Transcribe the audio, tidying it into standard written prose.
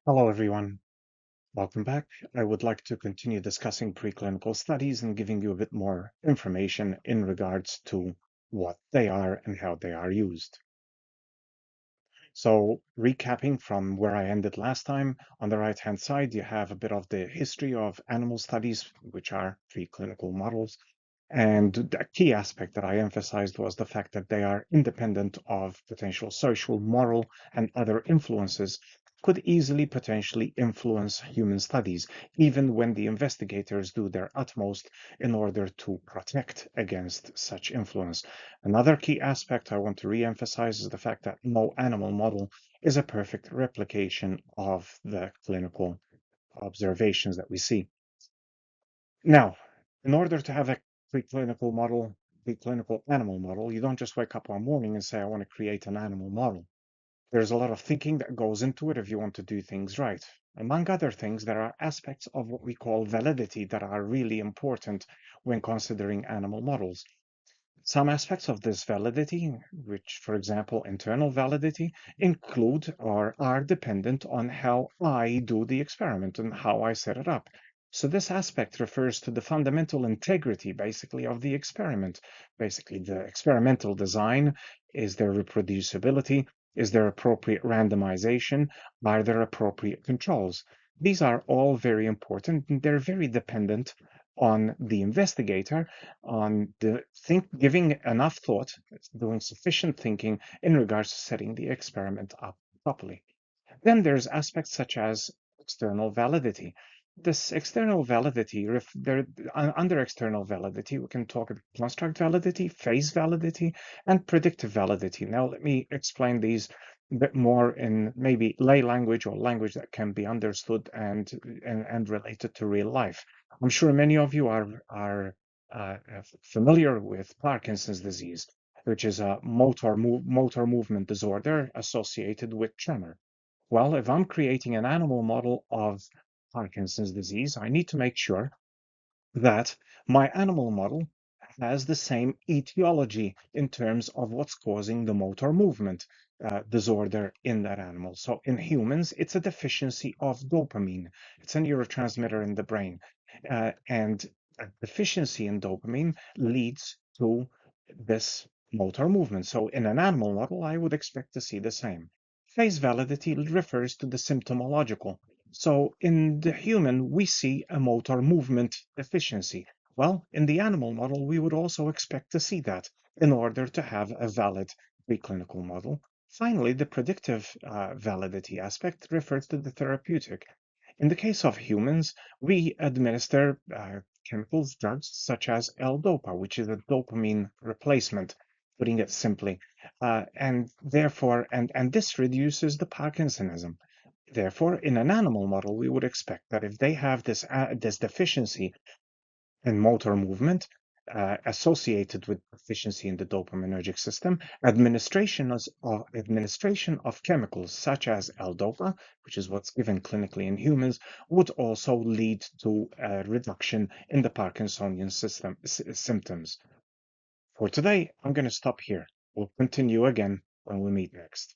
Hello, everyone. Welcome back. I would like to continue discussing preclinical studies and giving you a bit more information in regards to what they are and how they are used. So, recapping from where I ended last time, on the right-hand side, you have a bit of the history of animal studies, which are preclinical models. And the key aspect that I emphasized was the fact that they are independent of potential social, moral, and other influences, could easily potentially influence human studies, even when the investigators do their utmost in order to protect against such influence. Another key aspect I want to re-emphasize is the fact that no animal model is a perfect replication of the clinical observations that we see. Now, in order to have a preclinical model, preclinical animal model, you don't just wake up one morning and say, I want to create an animal model. There's a lot of thinking that goes into it if you want to do things right. Among other things, there are aspects of what we call validity that are really important when considering animal models. Some aspects of this validity, which, for example, internal validity, include or are dependent on how I do the experiment and how I set it up. So this aspect refers to the fundamental integrity, basically, of the experiment. Basically, the experimental design, is there reproducibility? Is there appropriate randomization? Are there appropriate controls? These are all very important, and they're very dependent on the investigator, on giving enough thought, doing sufficient thinking in regards to setting the experiment up properly. Then there's aspects such as external validity. This external validity, under external validity, we can talk about construct validity, phase validity, and predictive validity. Now, let me explain these a bit more in maybe lay language or language that can be understood and related to real life. I'm sure many of you are familiar with Parkinson's disease, which is a motor movement disorder associated with tremor. Well, if I'm creating an animal model of Parkinson's disease, I need to make sure that my animal model has the same etiology in terms of what's causing the motor movement disorder in that animal. So in humans, it's a deficiency of dopamine. It's a neurotransmitter in the brain. And a deficiency in dopamine leads to this motor movement. So in an animal model, I would expect to see the same. Phase validity refers to the symptomological. So in the human, we see a motor movement deficiency. Well, in the animal model, we would also expect to see that in order to have a valid preclinical model. Finally, the predictive validity aspect refers to the therapeutic. In the case of humans, we administer chemicals, drugs such as L-DOPA, which is a dopamine replacement, putting it simply, and therefore, and this reduces the Parkinsonism. Therefore, in an animal model, we would expect that if they have this deficiency in motor movement associated with deficiency in the dopaminergic system, administration of chemicals such as L-DOPA, which is what's given clinically in humans, would also lead to a reduction in the Parkinsonian symptoms. For today, I'm going to stop here. We'll continue again when we meet next.